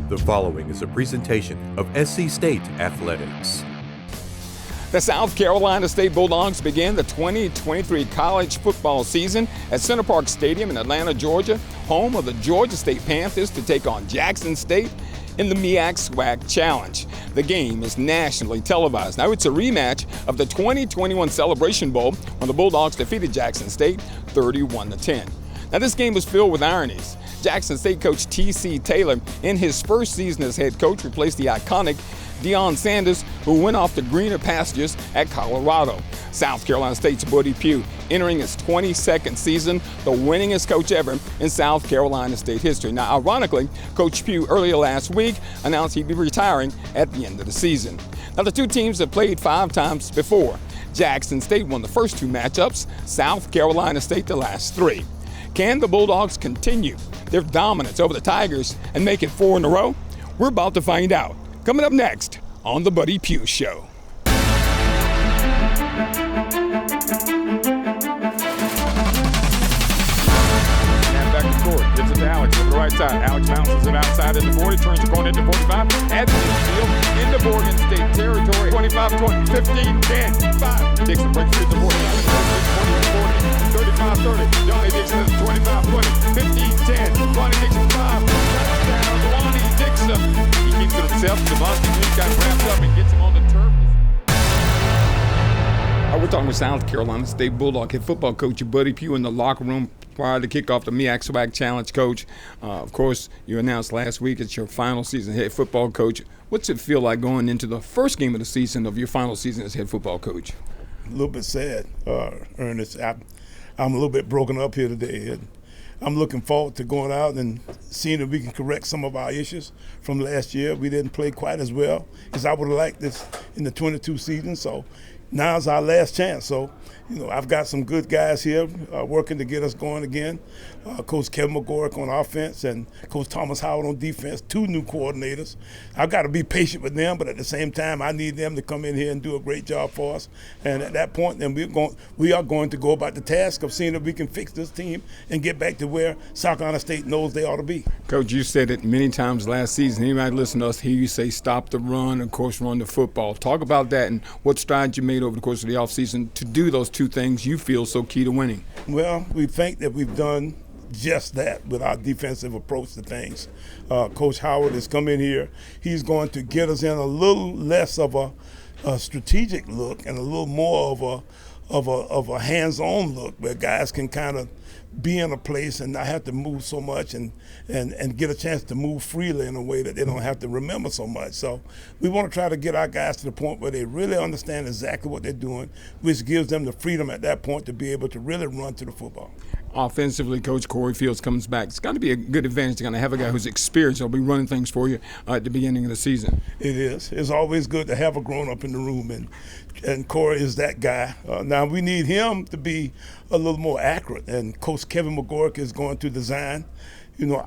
The following is a presentation of SC State Athletics. The South Carolina State Bulldogs begin the 2023 college football season at Center Parc Stadium in Atlanta, Georgia, home of the Georgia State Panthers to take on Jackson State in the MEAC SWAC Challenge. The game is nationally televised. Now it's a rematch of the 2021 Celebration Bowl when the Bulldogs defeated Jackson State 31-10. Now this game was filled with ironies. Jackson State coach T.C. Taylor, in his first season as head coach, replaced the iconic Deion Sanders, who went off to greener pastures at Colorado. South Carolina State's Buddy Pough, entering his 22nd season, the winningest coach ever in South Carolina State history. Now, ironically, Coach Pough earlier last week announced he'd be retiring at the end of the season. Now, the two teams have played 5 times before. Jackson State won the first 2 matchups, South Carolina State the last 3. Can the Bulldogs continue their dominance over the Tigers and make it 4 in a row? We're about to find out. Coming up next on the Buddy Pough Show. And back to court, gives it to Alex on the right side. Alex bounces it outside in the 40, turns the corner into 45, adds the field into Morgan State territory. 25-20, 15-10, 5. Dixon breaks through the 40, 35-30. Johnny Dixon is 25-20, 15-10. Ronnie Dixon 5. Touchdown, Ronnie Dixon. He keeps it himself. Devontae Green got wrapped up and gets him on the turf. We're talking with South Carolina State Bulldog head football coach Buddy Pough in the locker room prior to kick off the MEAC SWAC Challenge. Coach, of course, you announced last week it's your final season head football coach. What's it feel like going into the first game of the season of your final season as head football coach? A little bit sad, Ernest. I'm a little bit broken up here today. And I'm looking forward to going out and seeing if we can correct some of our issues from last year. We didn't play quite as well as I would have liked this in the 22 season. So now's our last chance. So, I've got some good guys here working to get us going again. Coach Kevin McGorrick on offense and Coach Thomas Howard on defense, 2 new coordinators. I've got to be patient with them, but at the same time, I need them to come in here and do a great job for us. And at that point, then we are going to go about the task of seeing if we can fix this team and get back to where South Carolina State knows they ought to be. Coach, you said it many times last season. Anybody listen to us hear you say stop the run, of course, run the football. Talk about that and what strides you made over the course of the offseason to do those 2 things you feel so key to winning. Well, we think that we've done just that with our defensive approach to things. Coach Howard has come in here. He's going to get us in a little less of a strategic look and a little more of a hands-on look where guys can kind of be in a place and not have to move so much and get a chance to move freely in a way that they don't have to remember so much. So we want to try to get our guys to the point where they really understand exactly what they're doing, which gives them the freedom at that point to be able to really run to the football. Offensively, Coach Corey Fields comes back. It's got to be a good advantage to kind of have a guy who's experienced. He'll be running things for you at the beginning of the season. It is. It's always good to have a grown-up in the room, and Corey is that guy. Now we need him to be a little more accurate, and Coach Kevin McGorrick is going to design,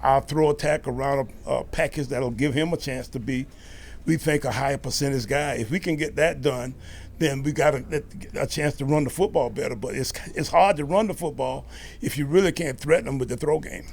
our throw attack around a package that'll give him a chance to be, we think, a higher percentage guy. If we can get that done, then we got a chance to run the football better. But it's hard to run the football if you really can't threaten them with the throw game.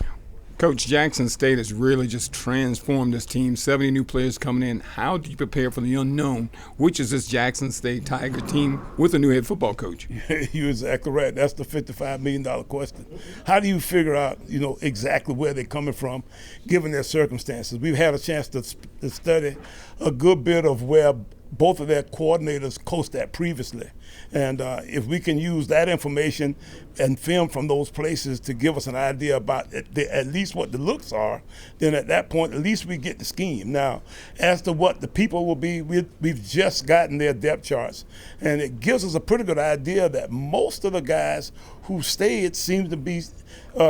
Coach, Jackson State has really just transformed this team. 70 new players coming in. How do you prepare for the unknown, which is this Jackson State Tiger team with a new head football coach? You're exactly right. That's the $55 million question. How do you figure out, exactly where they're coming from, given their circumstances? We've had a chance to study a good bit of where both of their coordinators coached at previously. And if we can use that information and film from those places to give us an idea about at least what the looks are, then at that point, at least we get the scheme. Now, as to what the people will be, we've just gotten their depth charts. And it gives us a pretty good idea that most of the guys who stayed seem to be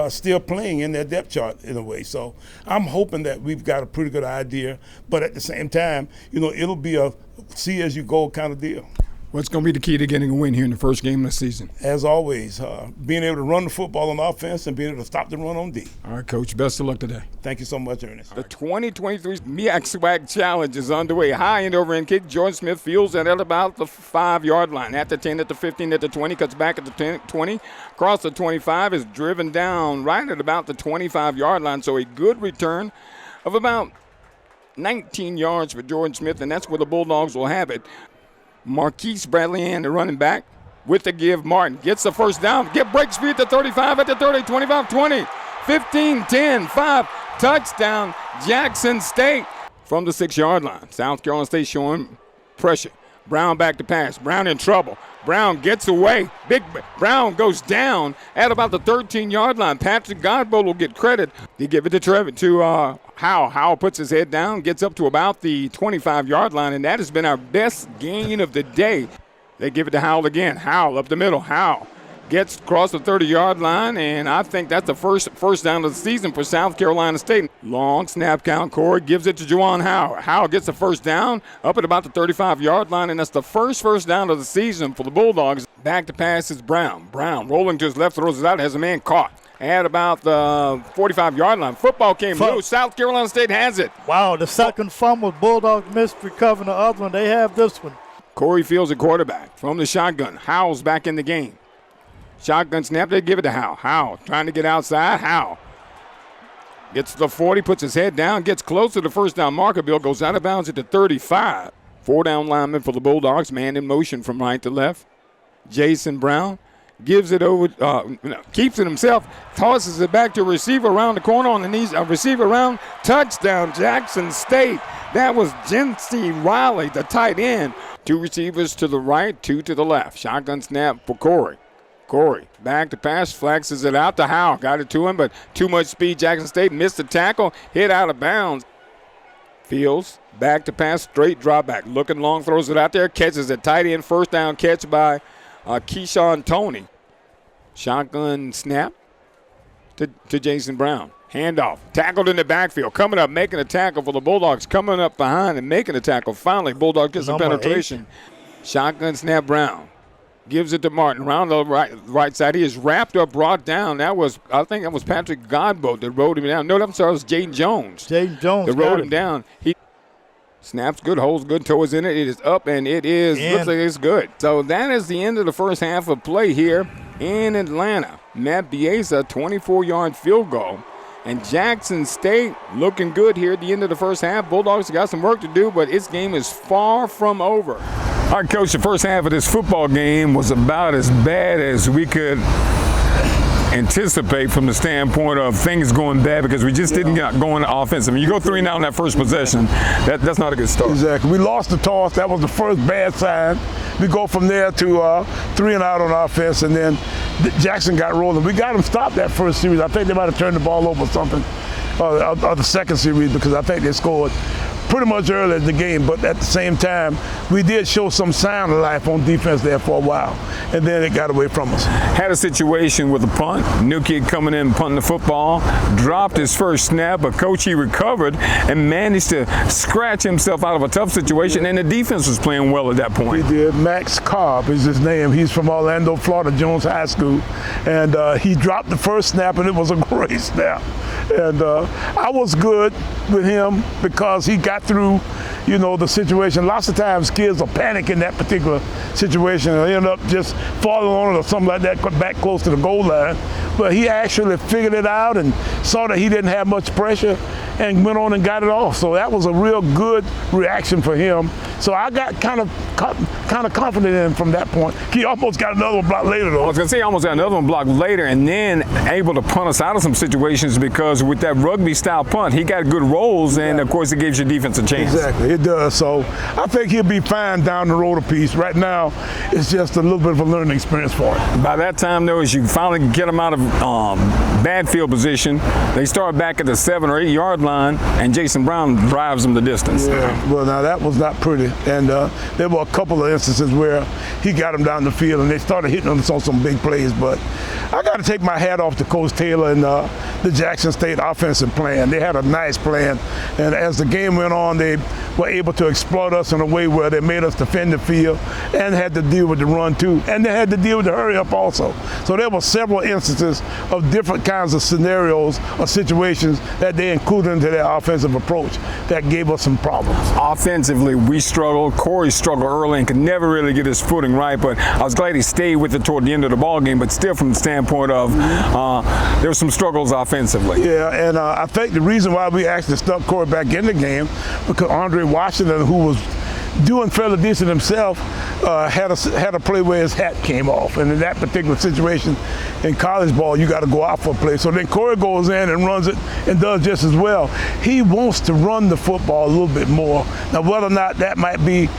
still playing in their depth chart in a way. So I'm hoping that we've got a pretty good idea. But at the same time, it'll be a see-as-you-go kind of deal. What's going to be the key to getting a win here in the first game of the season? As always, being able to run the football on offense and being able to stop the run on D. All right, Coach. Best of luck today. Thank you so much, Ernest. The 2023 MEAC SWAC Challenge is underway. High end over end kick. Jordan Smith fields it at about the 5-yard line. At the 10, at the 15, at the 20. Cuts back at the 10, 20. Across the 25 is driven down right at about the 25-yard line. So a good return of about 19 yards for Jordan Smith, and that's where the Bulldogs will have it. Marquise Bradley and the running back with the give. Martin gets the first down. Breaks free at the 35, at the 30, 25, 20, 15, 10, 5. Touchdown, Jackson State from the 6-yard line. South Carolina State showing pressure. Brown back to pass. Brown in trouble. Brown gets away. Brown goes down at about the 13-yard line. Patrick Godbolt will get credit. They give it to Howe. Howe puts his head down, gets up to about the 25-yard line, and that has been our best gain of the day. They give it to Howell again. Howell up the middle. Howell gets across the 30-yard line, and I think that's the first down of the season for South Carolina State. Long snap count. Corey gives it to Juwan Howell. Howell gets the first down up at about the 35-yard line, and that's the first down of the season for the Bulldogs. Back to pass is Brown. Brown rolling to his left, throws it out, has a man caught at about the 45-yard line. Football came loose. South Carolina State has it. Wow, the second fumble. Bulldogs missed recovering the other one. They have this one. Corey Fields, a quarterback from the shotgun. Howell's back in the game. Shotgun snap, they give it to Howell. Howell trying to get outside. Howell gets to the 40, puts his head down, gets close to the first down marker. Bill goes out of bounds at the 35. 4-down lineman for the Bulldogs, man in motion from right to left. Jason Brown gives it over, keeps it himself, tosses it back to a receiver around the corner on the knees. A receiver around, touchdown, Jackson State. That was Jency Riley, the tight end. 2 receivers to the right, 2 to the left. Shotgun snap for Corey. Corey back to pass, flexes it out to Howell. Got it to him, but too much speed. Jackson State missed the tackle, hit out of bounds. Fields back to pass, straight drop back. Looking long, throws it out there, catches it. Tight end, first down catch by Keyshawn Toney. Shotgun snap to Jason Brown. Handoff, tackled in the backfield. Coming up, making a tackle for the Bulldogs. Coming up behind and making a tackle. Finally, Bulldogs gets some penetration. 8. Shotgun snap, Brown. Gives it to Martin around the right side. He is wrapped up, brought down. I think that was Patrick Godbolt that rode him down. No, I'm sorry, it was Jaden Jones. Jaden Jones that rode him down. He snaps good, holds good, toes in it. It is up, and it is looks like it's good. So that is the end of the first half of play here in Atlanta. Matt Biesa, 24-yard field goal. And Jackson State looking good here at the end of the first half. Bulldogs got some work to do, but its game is far from over. All right, Coach, the first half of this football game was about as bad as we could anticipate from the standpoint of things going bad because we just didn't get going offensive. When you go 3 and out on that first possession, that's not a good start. Exactly. We lost the toss. That was the first bad sign. We go from there to 3 and out on offense, and then Jackson got rolling. We got them stopped that first series. I think they might have turned the ball over or something, or the second series, because I think they scored pretty much early in the game, but at the same time, we did show some sign of life on defense there for a while, and then it got away from us. Had a situation with a punt. New kid coming in punting the football, dropped his first snap, but Coach, he recovered and managed to scratch himself out of a tough situation, and the defense was playing well at that point. He did. Max Cobb is his name. He's from Orlando, Florida, Jones High School, and he dropped the first snap, and it was a great snap. And I was good with him because he got through, the situation. Lots of times kids will panic in that particular situation and end up just falling on it or something like that back close to the goal line. But he actually figured it out and saw that he didn't have much pressure and went on and got it off. So that was a real good reaction for him. So I got kind of confident in him from that point. He almost got another one blocked later, though. I was going to say he almost got another one blocked later and then able to punt us out of some situations because with that rugby-style punt, he got good rolls, and, of course, it gives your defense a chance. Exactly, it does. So I think he'll be fine down the road a piece. Right now, it's just a little bit of a learning experience for him. By that time, though, as you finally get him out of bad field position, they start back at the 7 or 8 yard line, and Jason Brown drives them the distance. Yeah, well, now that was not pretty. And there were a couple of instances where he got them down the field, and they started hitting us on some big plays. But I got to take my hat off to Coach Taylor and the Jackson State offensive plan. They had a nice plan, and as the game went on, they were able to exploit us in a way where they made us defend the field and had to deal with the run too, and they had to deal with the hurry up also. So there were several instances of different kinds of scenarios or situations that they included into their offensive approach that gave us some problems. Offensively, we struggled. Corey struggled early and could never really get his footing right, but I was glad he stayed with it toward the end of the ball game. But still, from the standpoint standpoint of there were some struggles offensively. Yeah, and I think the reason why we actually stuck Corey back in the game because Andre Washington, who was doing fairly decent himself, had a play where his hat came off, and in that particular situation in college ball you got to go out for a play. So then Corey goes in and runs it and does just as well. He wants to run the football a little bit more. Now whether or not that might be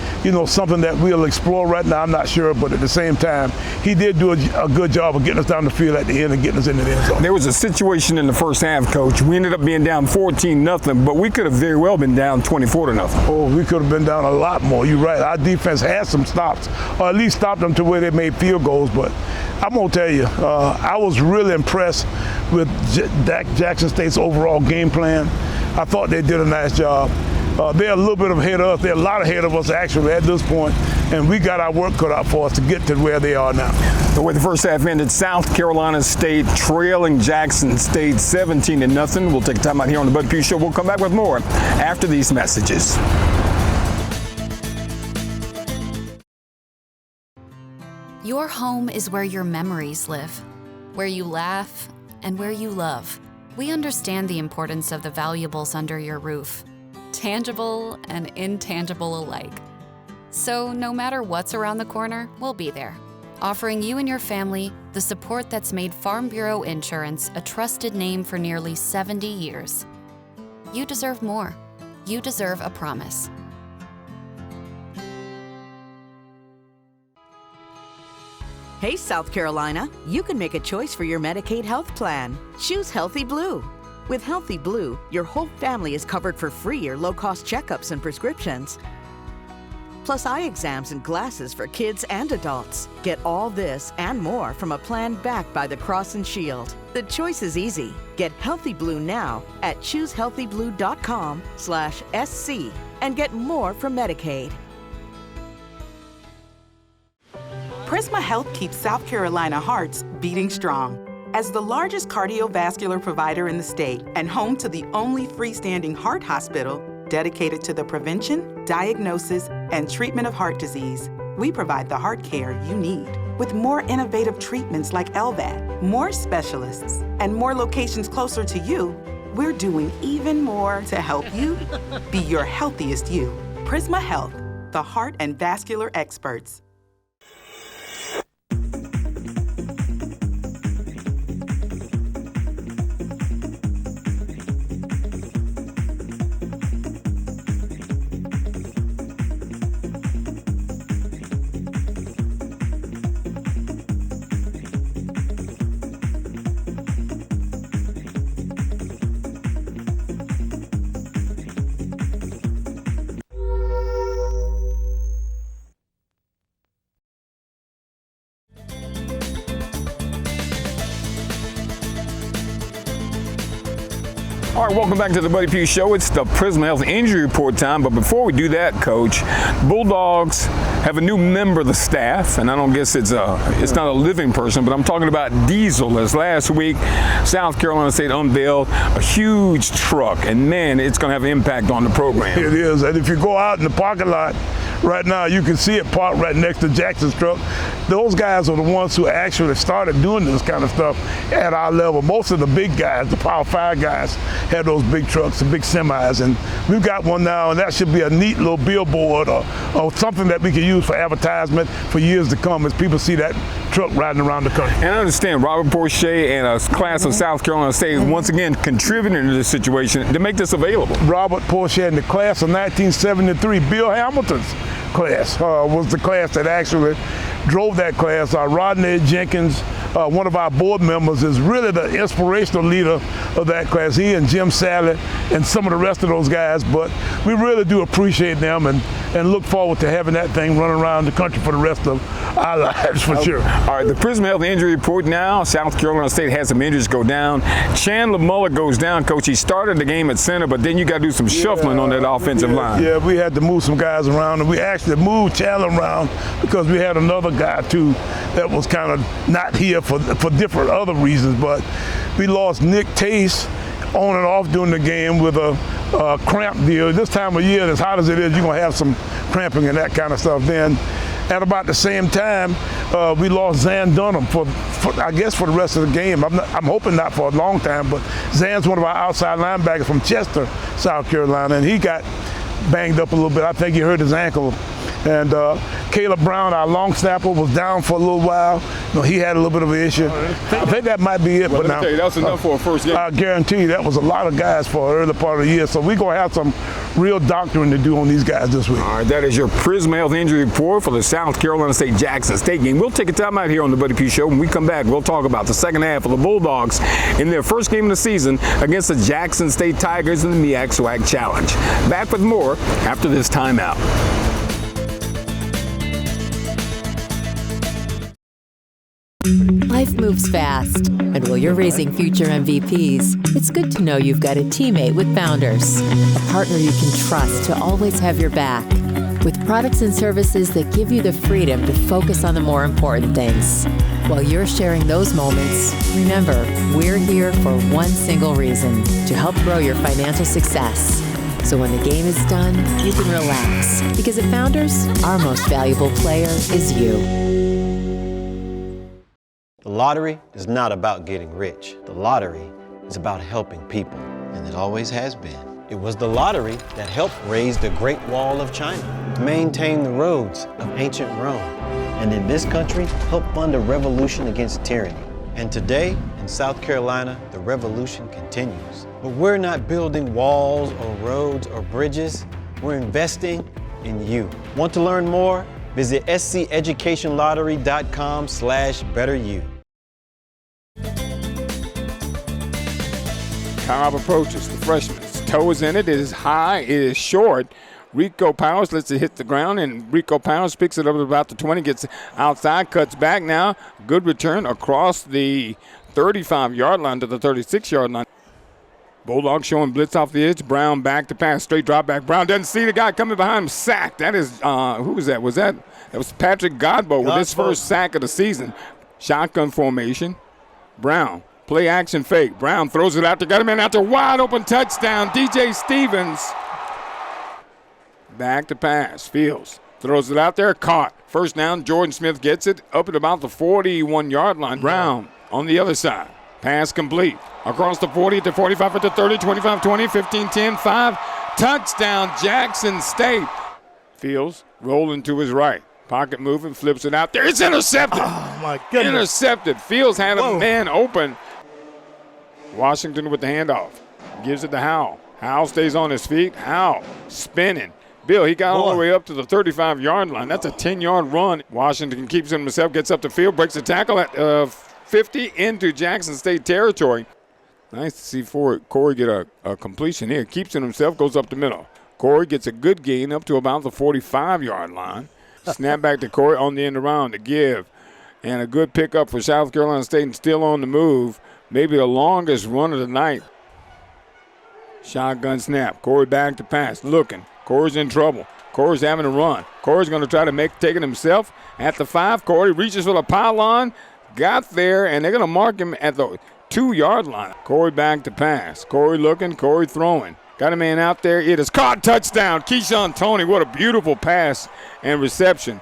something that we'll explore right now, I'm not sure, but at the same time he did do a good job of getting us down the field at the end and getting us into the end zone. There was a situation in the first half, Coach. We ended up being down 14-0, but we could have very well been down 24-0. Oh, we could have been down a lot more. You're right. Our defense had some stops, or at least stopped them to where they made field goals. But I'm going to tell you, I was really impressed with Jackson State's overall game plan. I thought they did a nice job. They're a little bit ahead of us. They're a lot ahead of us actually at this point, and we got our work cut out for us to get to where they are now. The way the first half ended, South Carolina State trailing Jackson State 17-0. We'll take time out here on the Bud Pough Show. We'll come back with more after these messages. Your home is where your memories live, where you laugh, and where you love. We understand the importance of the valuables under your roof, tangible and intangible alike. So no matter what's around the corner, we'll be there, offering you and your family the support that's made Farm Bureau Insurance a trusted name for nearly 70 years. You deserve more. You deserve a promise. Hey, South Carolina, you can make a choice for your Medicaid health plan. Choose Healthy Blue. With Healthy Blue, your whole family is covered for free or low-cost checkups and prescriptions, plus eye exams and glasses for kids and adults. Get all this and more from a plan backed by the Cross and Shield. The choice is easy. Get Healthy Blue now at choosehealthyblue.com/SC and get more from Medicaid. Prisma Health keeps South Carolina hearts beating strong. As the largest cardiovascular provider in the state and home to the only freestanding heart hospital dedicated to the prevention, diagnosis, and treatment of heart disease, we provide the heart care you need. With more innovative treatments like LVAD, more specialists, and more locations closer to you, we're doing even more to help you be your healthiest you. Prisma Health, the heart and vascular experts. All right, welcome back to the Buddy Pough Show. It's the Prisma Health Injury Report time. But before we do that, Coach, Bulldogs have a new member of the staff, and I don't guess it's not a living person, but I'm talking about Diesel. As last week, South Carolina State unveiled a huge truck, and man, it's going to have an impact on the program. It is, and if you go out in the parking lot right now, you can see it parked right next to Jackson's truck. Those guys are the ones who actually started doing this kind of stuff at our level. Most of the big guys, the Power 5 guys, had those big trucks, the big semis, and we've got one now, and that should be a neat little billboard or something that we can use for advertisement for years to come as people see that truck riding around the country. And I understand Robert Porcher and a class of South Carolina State once again contributing to this situation to make this available. Robert Porcher and the class of 1973, Bill Hamilton's class was the class that actually drove that class. Rodney Jenkins, one of our board members, is really the inspirational leader of that class. He and Jim Salley and some of the rest of those guys, but we really do appreciate them and look forward to having that thing run around the country for the rest of our lives, for sure. All right, the Prisma Health Injury Report now. South Carolina State has some injuries go down. Chandler Muller goes down, Coach. He started the game at center, but then you got to do some shuffling on that offensive line. Yeah, we had to move some guys around, and we actually moved Chandler around because we had another guy, too, that was kind of not here for different other reasons, but we lost Nick Tace on and off during the game with a cramp deal. This time of year, as hot as it is, you're going to have some cramping and that kind of stuff. Then At about the same time, we lost Zan Dunham for I guess for the rest of the game. I'm hoping not for a long time, but Zan's one of our outside linebackers from Chester, South Carolina, and he got banged up a little bit. I think he hurt his ankle. And Caleb Brown, our long snapper, was down for a little while. He had a little bit of an issue. I think that might be it. Well, but let me tell you, that's enough for a first game. I guarantee you that was a lot of guys for an early part of the year. So we're going to have some real doctoring to do on these guys this week. All right, that is your Prisma Health injury report for the South Carolina State Jackson State game. We'll take a time out here on the Buddy Pough Show. When we come back, we'll talk about the second half of the Bulldogs in their first game of the season against the Jackson State Tigers in the MEAC SWAC Challenge. Back with more after this timeout. Life moves fast, and while you're raising future MVPs, it's good to know you've got a teammate with Founders, a partner you can trust to always have your back, with products and services that give you the freedom to focus on the more important things. While you're sharing those moments, remember, we're here for one single reason, to help grow your financial success. So when the game is done, you can relax, because at Founders, our most valuable player is you. The lottery is not about getting rich. The lottery is about helping people, and it always has been. It was the lottery that helped raise the Great Wall of China, maintain the roads of ancient Rome, and in this country, helped fund a revolution against tyranny. And today, in South Carolina, the revolution continues. But we're not building walls or roads or bridges. We're investing in you. Want to learn more? Visit sceducationlottery.com/betteryou. Cobb approaches the freshman. His toe is in it. It is high. It is short. Rico Powers lets it hit the ground, and Rico Powers picks it up at about the 20, gets outside, cuts back now. Good return across the 35-yard line to the 36-yard line. Bulldogs showing blitz off the edge. Brown back to pass, straight drop back. Brown doesn't see the guy coming behind him. Sacked. That is, who was that? That was Patrick Godbout with his first sack of the season. Shotgun formation. Brown. Play action fake. Brown throws it out there. Got him in out there. Wide open touchdown. DJ Stevens. Back to pass. Fields throws it out there. Caught. First down. Jordan Smith gets it up at about the 41-yard line. Brown on the other side. Pass complete. Across the 40 to 45 at the 30, 25, 20, 15, 10, 5. Touchdown Jackson State. Fields rolling to his right. Pocket moving. Flips it out there. It's intercepted. Oh, my goodness. Intercepted. Fields had a man open. Washington with the handoff. Gives it to Howell. Howell stays on his feet. Howell spinning. Bill, he got all the way up to the 35-yard line. That's a 10-yard run. Washington keeps it himself, gets up the field, breaks the tackle at 50 into Jackson State territory. Nice to see Corey get a completion here. Keeps it himself, goes up the middle. Corey gets a good gain up to about the 45-yard line. Snap back to Corey on the end around to give. And a good pickup for South Carolina State and still on the move. Maybe the longest run of the night. Shotgun snap. Corey back to pass. Looking. Corey's in trouble. Corey's having to run. Corey's going to try to take it himself at the 5. Corey reaches for the pylon. Got there, and they're going to mark him at the 2-yard line. Corey back to pass. Corey looking. Corey throwing. Got a man out there. It is caught. Touchdown. Keyshawn Toney. What a beautiful pass and reception.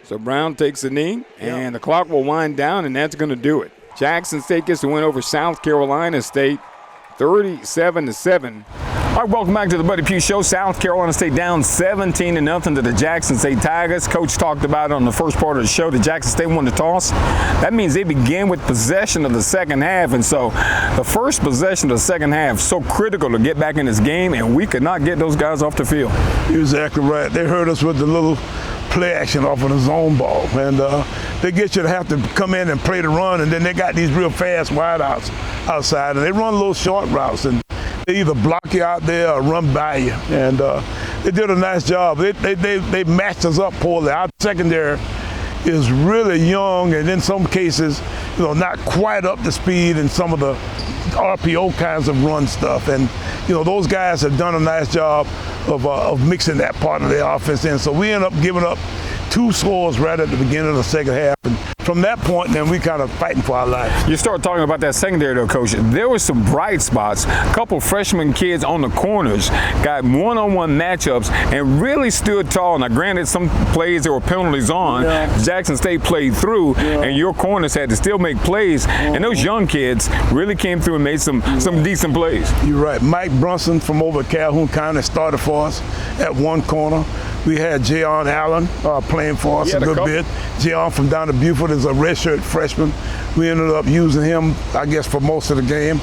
So Brown takes a knee, and the clock will wind down, and that's going to do it. Jackson State gets the win over South Carolina State, 37-7. All right, welcome back to the Buddy Pough Show. South Carolina State down 17-0 to the Jackson State Tigers. Coach talked about it on the first part of the show. The Jackson State won the toss. That means they began with possession of the second half, and so the first possession of the second half so critical to get back in this game, and we could not get those guys off the field. You're exactly right. They hurt us with the little play action off of the zone ball, and they get you to have to come in and play the run, and then they got these real fast wideouts outside, and they run little short routes, and they either block you out there or run by you, and they did a nice job. They matched us up poorly. Our secondary is really young, and in some cases, not quite up to speed in some of the RPO kinds of run stuff, and those guys have done a nice job of mixing that part of their offense in. So we end up giving up 2 scores right at the beginning of the second half and from that point, then we kind of fighting for our lives. You start talking about that secondary, though, Coach. There were some bright spots. A couple freshman kids on the corners got one-on-one matchups and really stood tall. Now, granted, some plays there were penalties on. Jackson State played through, and your corners had to still make plays. And those young kids really came through and made some decent plays. You're right. Mike Brunson from over at Calhoun County started for us at one corner. We had Jayon Allen playing for us a good bit. Jayon from down at Beaufort is a redshirt freshman. We ended up using him, I guess, for most of the game.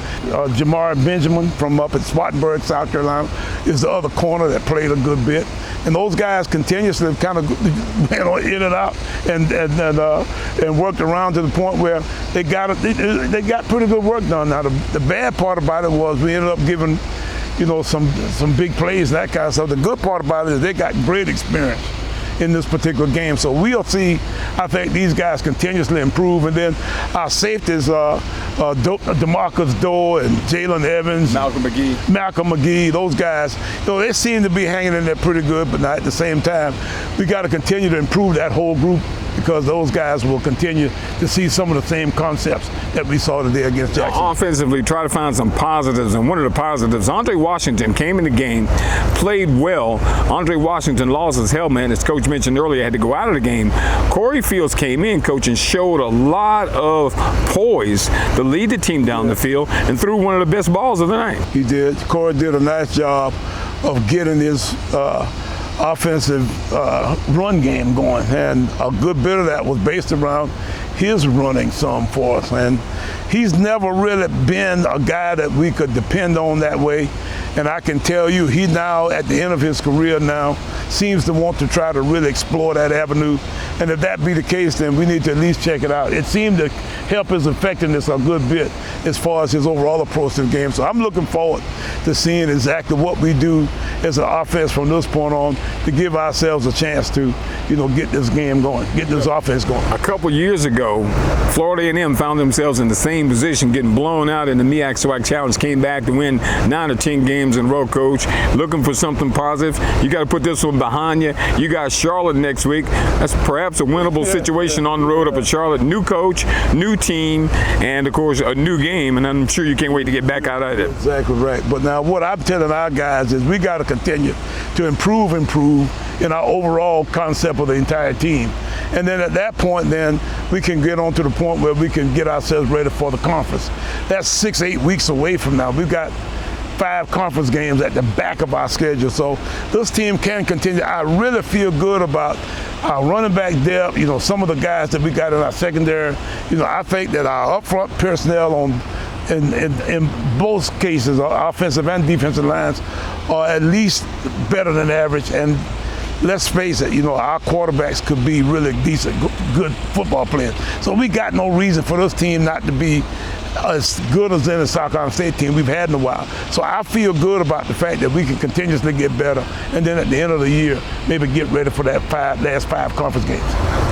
Jamar Benjamin from up at Spartanburg, South Carolina, is the other corner that played a good bit. And those guys continuously kind of went in and out and worked around to the point where they got pretty good work done. Now, the bad part about it was we ended up giving, some big plays and that kind of stuff. The good part about it is they got great experience in this particular game. So we'll see, I think, these guys continuously improve. And then our safeties, DeMarcus Doe and Jalen Evans. Malcolm McGee, those guys, they seem to be hanging in there pretty good, but not at the same time. We got to continue to improve that whole group, because those guys will continue to see some of the same concepts that we saw today against Jackson. Offensively, try to find some positives, and one of the positives, Andre Washington came in the game, played well. Andre Washington lost his helmet, as Coach mentioned earlier, had to go out of the game. Corey Fields came in, Coach, and showed a lot of poise to lead the team down the field and threw one of the best balls of the night. He did. Corey did a nice job of getting his offensive run game going, and a good bit of that was based around his running some for us. And he's never really been a guy that we could depend on that way. And I can tell you, he now, at the end of his career now, seems to want to try to really explore that avenue. And if that be the case, then we need to at least check it out. It seemed to help his effectiveness a good bit as far as his overall approach to the game. So I'm looking forward to seeing exactly what we do as an offense from this point on to give ourselves a chance to, get this game going, get this offense going. A couple years ago, Florida A&M found themselves in the same position, getting blown out in the MEAC SWAC Challenge, came back to win 9 or 10 games in a row, Coach. Looking for something positive. You got to put this one behind you. You got Charlotte next week. That's perhaps a winnable situation on the road up at Charlotte. New coach, new team, and, of course, a new game, and I'm sure you can't wait to get back out of it. Exactly right. But now what I'm telling our guys is we got to continue to improve in our overall concept of the entire team. And then at that point, then we can get on to the point where we can get ourselves ready for the conference. That's 6-8 weeks away from now. We've got 5 conference games at the back of our schedule. So this team can continue. I really feel good about our running back depth, some of the guys that we got in our secondary. I think that our upfront personnel in both cases, our offensive and defensive lines, are at least better than average. And let's face it, our quarterbacks could be really decent, good football players. So we got no reason for this team not to be as good as any South Carolina State team we've had in a while. So I feel good about the fact that we can continuously get better, and then at the end of the year, maybe get ready for that last 5 conference games.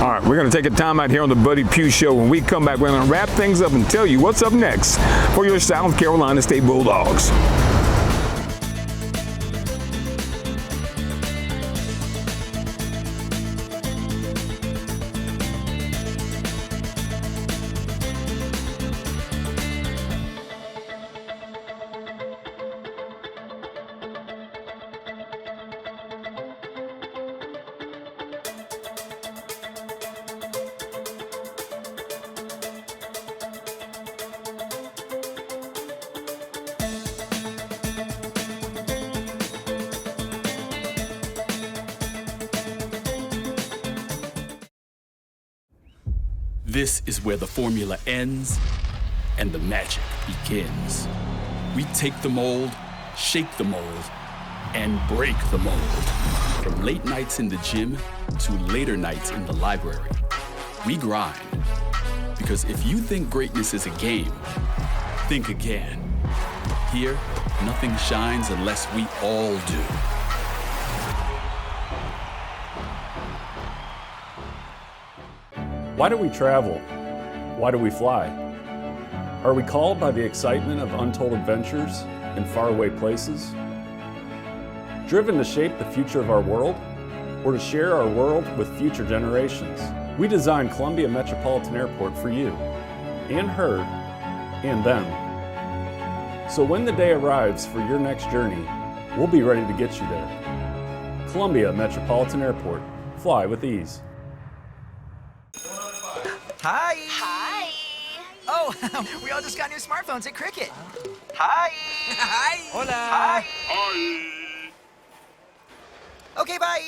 All right, we're going to take a time out here on the Buddy Pough Show. When we come back, we're going to wrap things up and tell you what's up next for your South Carolina State Bulldogs. This is where the formula ends and the magic begins. We take the mold, shake the mold, and break the mold. From late nights in the gym to later nights in the library, we grind. Because if you think greatness is a game, think again. Here, nothing shines unless we all do. Why do we travel? Why do we fly? Are we called by the excitement of untold adventures in faraway places? Driven to shape the future of our world, or to share our world with future generations? We designed Columbia Metropolitan Airport for you, and her, and them. So when the day arrives for your next journey, we'll be ready to get you there. Columbia Metropolitan Airport. Fly with ease. Hi. Hi. Oh, we all just got new smartphones at Cricket. Hi. Hi. Hola. Hi. Hi. Okay, bye.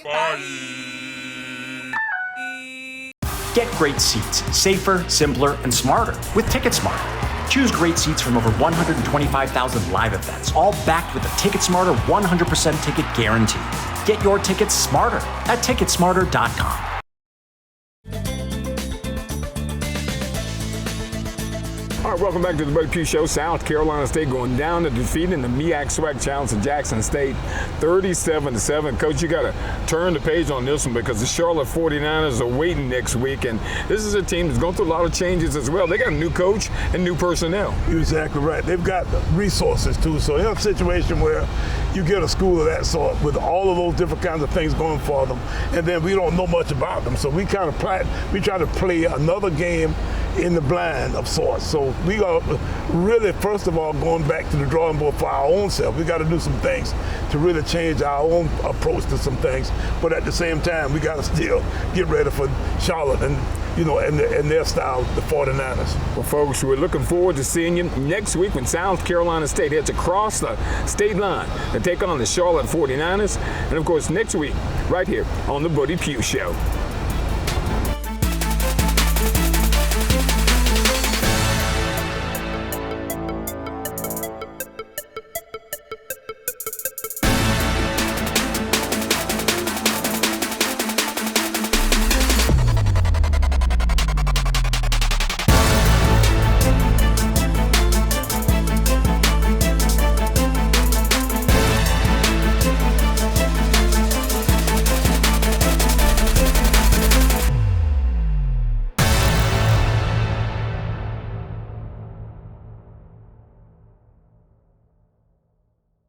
Bye. Get great seats, safer, simpler, and smarter with TicketSmarter. Choose great seats from over 125,000 live events, all backed with a TicketSmarter 100% ticket guarantee. Get your tickets smarter at ticketsmarter.com. All right, welcome back to the Buddy Pough Show. South Carolina State going down to defeating the MEAC SWAC Challenge of Jackson State 37-7. Coach, you got to turn the page on this one because the Charlotte 49ers are waiting next week, and this is a team that's going through a lot of changes as well. They got a new coach and new personnel. You're exactly right. They've got resources too. So in a situation where you get a school of that sort with all of those different kinds of things going for them, and then we don't know much about them, so we try to play another game in the blind of sorts. So we are really, first of all, going back to the drawing board for our own self. We got to do some things to really change our own approach to some things. But at the same time, we got to still get ready for Charlotte and and their style, the 49ers. Well, folks, we're looking forward to seeing you next week when South Carolina State heads across the state line to take on the Charlotte 49ers. And, of course, next week, right here on the Buddy Pough Show.